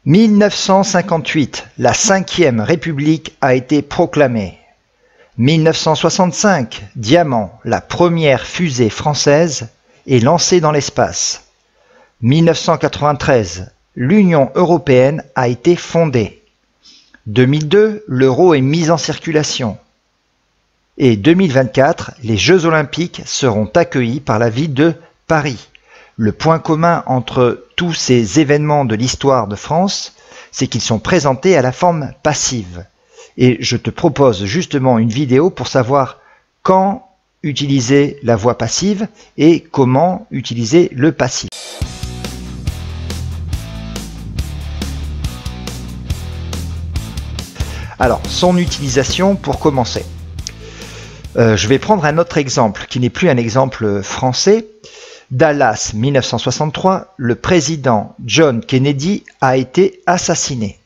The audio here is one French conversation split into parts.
1958, la 5e République a été proclamée. 1965, Diamant, la première fusée française, est lancée dans l'espace. 1993, l'Union européenne a été fondée. 2002, l'euro est mis en circulation. Et 2024, les Jeux Olympiques seront accueillis par la ville de Paris. Le point commun entre tous ces événements de l'histoire de France, c'est qu'ils sont présentés à la forme passive. Et je te propose justement une vidéo pour savoir quand utiliser la voix passive et comment utiliser le passif. Alors, son utilisation pour commencer. Je vais prendre un autre exemple qui n'est plus un exemple français. Dallas 1963, le président John Kennedy a été assassiné.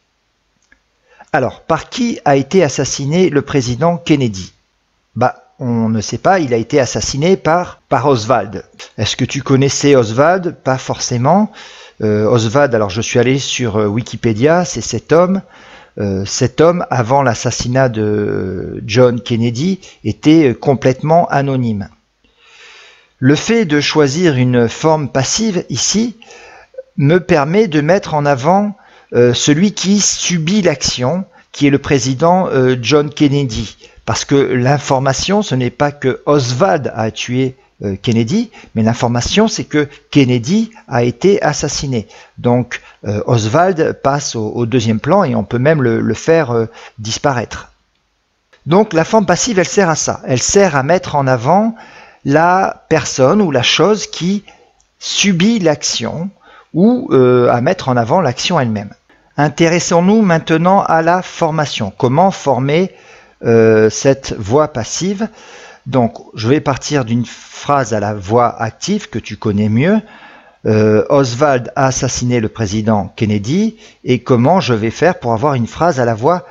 Alors, par qui a été assassiné le président Kennedy? On ne sait pas, il a été assassiné par Oswald. Est-ce que tu connaissais Oswald? Pas forcément. Oswald, alors je suis allé sur Wikipédia, c'est cet homme. Cet homme, avant l'assassinat de John Kennedy, était complètement anonyme. Le fait de choisir une forme passive ici me permet de mettre en avant celui qui subit l'action, qui est le président John Kennedy. Parce que l'information, ce n'est pas que Oswald a tué Kennedy, mais l'information, c'est que Kennedy a été assassiné. Donc Oswald passe au deuxième plan et on peut même le faire disparaître. Donc la forme passive, elle sert à ça. Elle sert à mettre en avant la personne ou la chose qui subit l'action ou à mettre en avant l'action elle-même. Intéressons-nous maintenant à la formation. Comment former cette voix passive? Donc, je vais partir d'une phrase à la voix active que tu connais mieux. Oswald a assassiné le président Kennedy. Et comment je vais faire pour avoir une phrase à la voix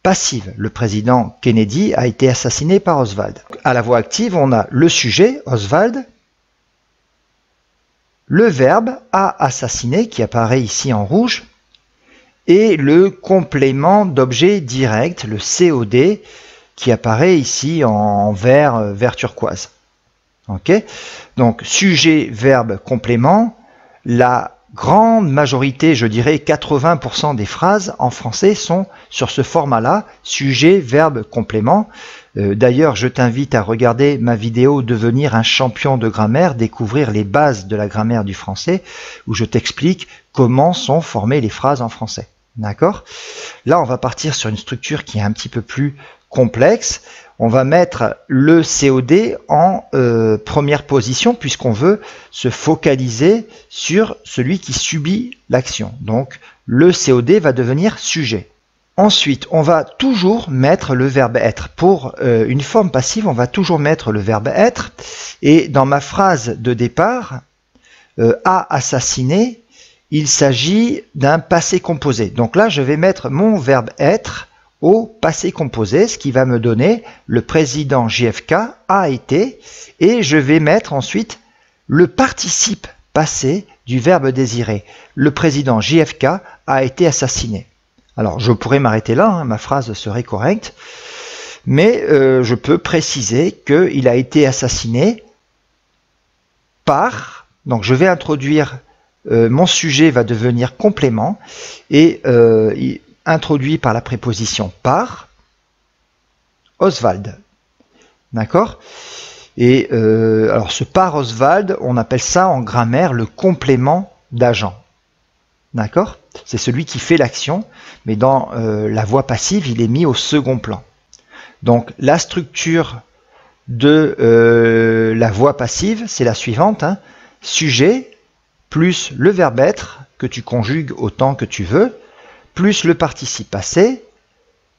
passive? Le président Kennedy a été assassiné par Oswald. À la voix active, on a le sujet, Oswald, le verbe a assassiné qui apparaît ici en rouge, et le complément d'objet direct, le COD, qui apparaît ici en vert turquoise. Ok? Donc, sujet, verbe, complément. La grande majorité, je dirais 80% des phrases en français sont sur ce format-là, sujet, verbe, complément. D'ailleurs, je t'invite à regarder ma vidéo « Devenir un champion de grammaire », découvrir les bases de la grammaire du français, où je t'explique comment sont formées les phrases en français. D'accord? Là, on va partir sur une structure qui est un petit peu plus complexe. On va mettre le COD en première position puisqu'on veut se focaliser sur celui qui subit l'action. Donc, le COD va devenir sujet. Ensuite, on va toujours mettre le verbe être. Pour une forme passive, on va toujours mettre le verbe être. Et dans ma phrase de départ, a assassiné, il s'agit d'un passé composé. Donc là, je vais mettre mon verbe être au passé composé, ce qui va me donner le président JFK a été, et je vais mettre ensuite le participe passé du verbe désiré. Le président JFK a été assassiné. Alors, je pourrais m'arrêter là, hein, ma phrase serait correcte, mais je peux préciser qu'il a été assassiné par, donc je vais introduire, mon sujet va devenir complément, et introduit par la préposition par, Oswald. D'accord? Et alors ce par Oswald, on appelle ça en grammaire le complément d'agent. D'accord? C'est celui qui fait l'action, mais dans la voix passive, il est mis au second plan. Donc la structure de la voix passive, c'est la suivante, hein. Sujet plus le verbe être, que tu conjugues autant que tu veux, plus le participe passé,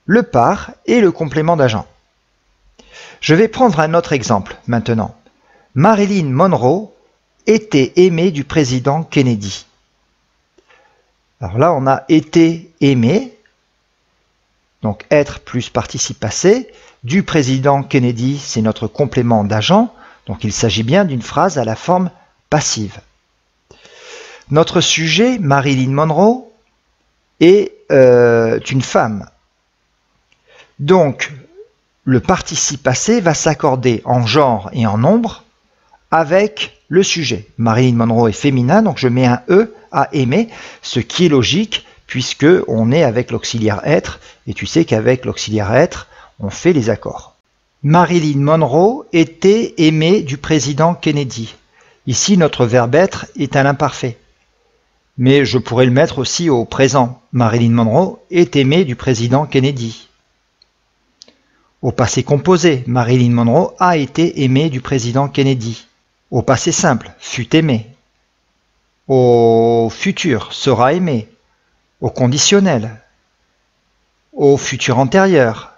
le par et le complément d'agent. Je vais prendre un autre exemple maintenant. Marilyn Monroe était aimée du président Kennedy. Alors là, on a été aimé, donc être plus participe passé, du président Kennedy, c'est notre complément d'agent, donc il s'agit bien d'une phrase à la forme passive. Notre sujet, Marilyn Monroe, est une femme. Donc, le participe passé va s'accorder en genre et en nombre avec le sujet. Marilyn Monroe est féminin, donc je mets un E à aimer, ce qui est logique puisque on est avec l'auxiliaire être, et tu sais qu'avec l'auxiliaire être, on fait les accords. Marilyn Monroe était aimée du président Kennedy. Ici, notre verbe être est un imparfait. Mais je pourrais le mettre aussi au présent. Marilyn Monroe est aimée du président Kennedy. Au passé composé, Marilyn Monroe a été aimée du président Kennedy. Au passé simple, fut aimée. Au futur, sera aimée. Au conditionnel. Au futur antérieur.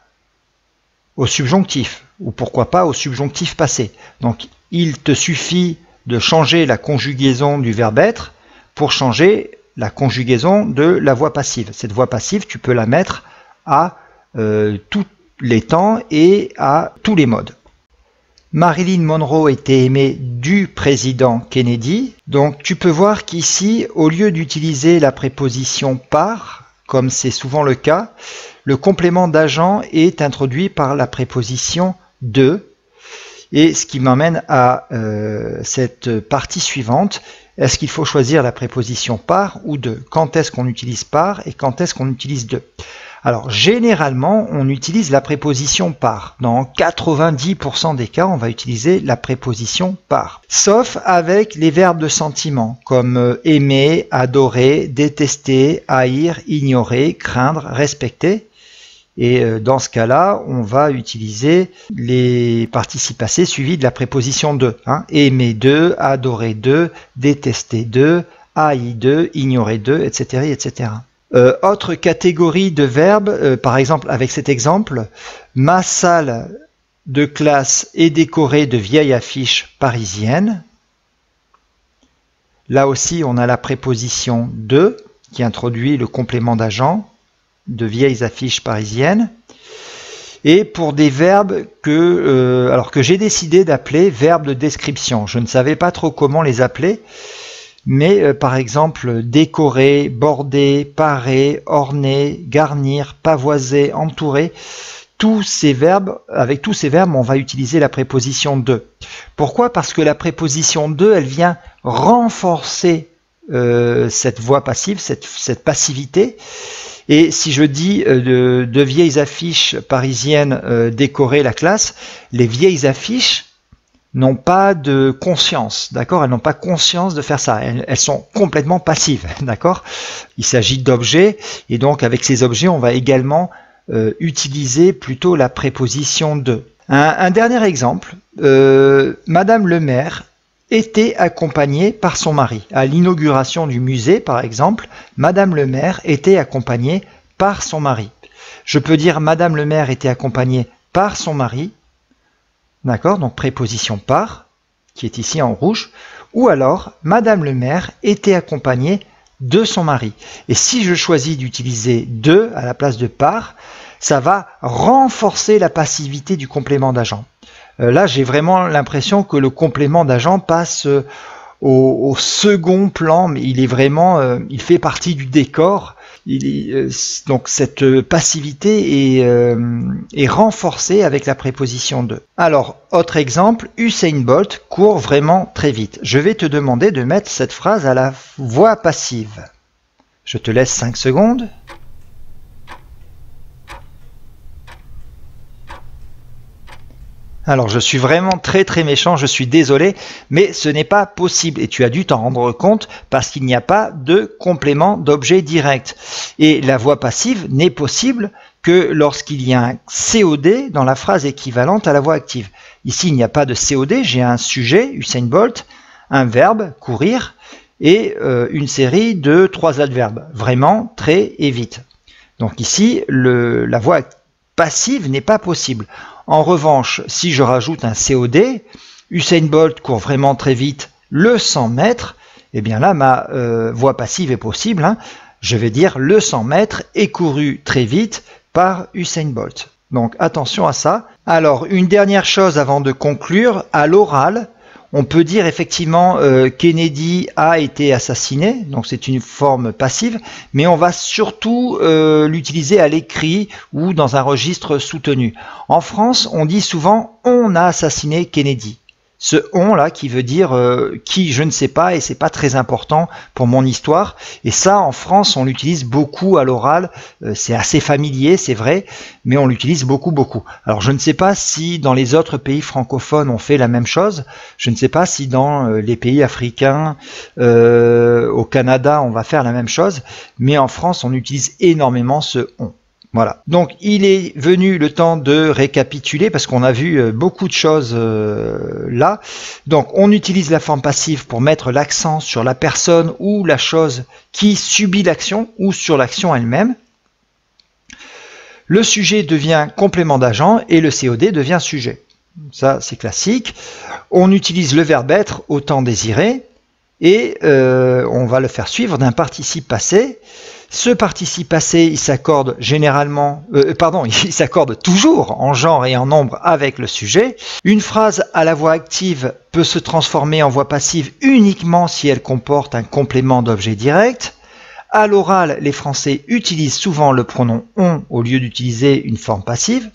Au subjonctif, ou pourquoi pas au subjonctif passé. Donc, il te suffit de changer la conjugaison du verbe être pour changer la conjugaison de la voix passive. Cette voix passive, tu peux la mettre à tous les temps et à tous les modes. Marilyn Monroe était aimée du président Kennedy. Donc tu peux voir qu'ici, au lieu d'utiliser la préposition par, comme c'est souvent le cas, le complément d'agent est introduit par la préposition de. Et ce qui m'amène à cette partie suivante. Est-ce qu'il faut choisir la préposition par ou de? Quand est-ce qu'on utilise par et quand est-ce qu'on utilise de? Alors, généralement, on utilise la préposition par. Dans 90% des cas, on va utiliser la préposition par. Sauf avec les verbes de sentiment, comme aimer, adorer, détester, haïr, ignorer, craindre, respecter. Et dans ce cas-là, on va utiliser les participes passés suivis de la préposition de. Aimer de, adorer de, détester de, haïr de, ignorer de, etc. etc. Autre catégorie de verbes, par exemple avec cet exemple, ma salle de classe est décorée de vieilles affiches parisiennes. Là aussi, on a la préposition de qui introduit le complément d'agent de vieilles affiches parisiennes. Et pour des verbes que j'ai décidé d'appeler verbes de description. Je ne savais pas trop comment les appeler. Mais par exemple, décorer, border, parer, orner, garnir, pavoiser, entourer, tous ces verbes, avec tous ces verbes, on va utiliser la préposition de. Pourquoi? Parce que la préposition de, elle vient renforcer cette voix passive, cette passivité. Et si je dis de vieilles affiches parisiennes décorer la classe, les vieilles affiches n'ont pas de conscience, d'accord? Elles n'ont pas conscience de faire ça. Elles sont complètement passives, d'accord? Il s'agit d'objets, et donc avec ces objets, on va également utiliser plutôt la préposition de. Un dernier exemple, Madame le maire était accompagnée par son mari. À l'inauguration du musée, par exemple, Madame le maire était accompagnée par son mari. Je peux dire Madame le maire était accompagnée par son mari. D'accord, donc préposition par, qui est ici en rouge, ou alors Madame le maire était accompagnée de son mari. Et si je choisis d'utiliser de à la place de par, ça va renforcer la passivité du complément d'agent. Là, j'ai vraiment l'impression que le complément d'agent passe au second plan, mais il est vraiment, il fait partie du décor. Donc cette passivité est renforcée avec la préposition de. Alors, autre exemple, Usain Bolt court vraiment très vite. Je vais te demander de mettre cette phrase à la voix passive. Je te laisse 5 secondes. Alors je suis vraiment très méchant, je suis désolé, mais ce n'est pas possible et tu as dû t'en rendre compte parce qu'il n'y a pas de complément d'objet direct. Et la voix passive n'est possible que lorsqu'il y a un COD dans la phrase équivalente à la voix active. Ici il n'y a pas de COD, j'ai un sujet, Usain Bolt, un verbe, courir, et une série de 3 adverbes, vraiment, très et vite. Donc ici, la voix passive n'est pas possible. En revanche, si je rajoute un COD, Usain Bolt court vraiment très vite le 100 mètres, eh bien là, ma voix passive est possible. Je vais dire le 100 mètres est couru très vite par Usain Bolt. Donc attention à ça. Alors, une dernière chose avant de conclure, à l'oral, On peut dire effectivement Kennedy a été assassiné, donc c'est une forme passive, mais on va surtout l'utiliser à l'écrit ou dans un registre soutenu. En France, on dit souvent « on a assassiné Kennedy ». Ce « on » là qui veut dire qui, je ne sais pas, et c'est pas très important pour mon histoire. Et ça, en France, on l'utilise beaucoup à l'oral. C'est assez familier, c'est vrai, mais on l'utilise beaucoup. Alors, je ne sais pas si dans les autres pays francophones on fait la même chose. Je ne sais pas si dans les pays africains, au Canada, on va faire la même chose. Mais en France, on utilise énormément ce « on ». Voilà, donc il est venu le temps de récapituler parce qu'on a vu beaucoup de choses là. Donc on utilise la forme passive pour mettre l'accent sur la personne ou la chose qui subit l'action ou sur l'action elle-même. Le sujet devient complément d'agent et le COD devient sujet. Ça c'est classique. On utilise le verbe être au temps désiré et on va le faire suivre d'un participe passé. Ce participe passé, il s'accorde généralement, il s'accorde toujours en genre et en nombre avec le sujet. Une phrase à la voix active peut se transformer en voix passive uniquement si elle comporte un complément d'objet direct. À l'oral, les Français utilisent souvent le pronom on au lieu d'utiliser une forme passive.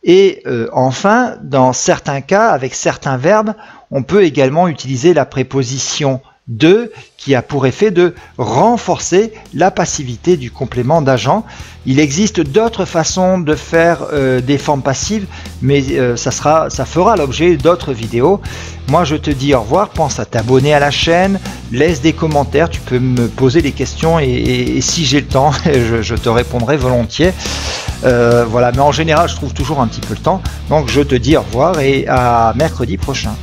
Et enfin, dans certains cas, avec certains verbes, on peut également utiliser la préposition de qui a pour effet de renforcer la passivité du complément d'agent. Il existe d'autres façons de faire des formes passives, mais ça fera l'objet d'autres vidéos. Moi je te dis au revoir, pense à t'abonner à la chaîne, laisse des commentaires, tu peux me poser des questions et si j'ai le temps, je te répondrai volontiers. Voilà, mais en général je trouve toujours un petit peu le temps, donc je te dis au revoir et à mercredi prochain.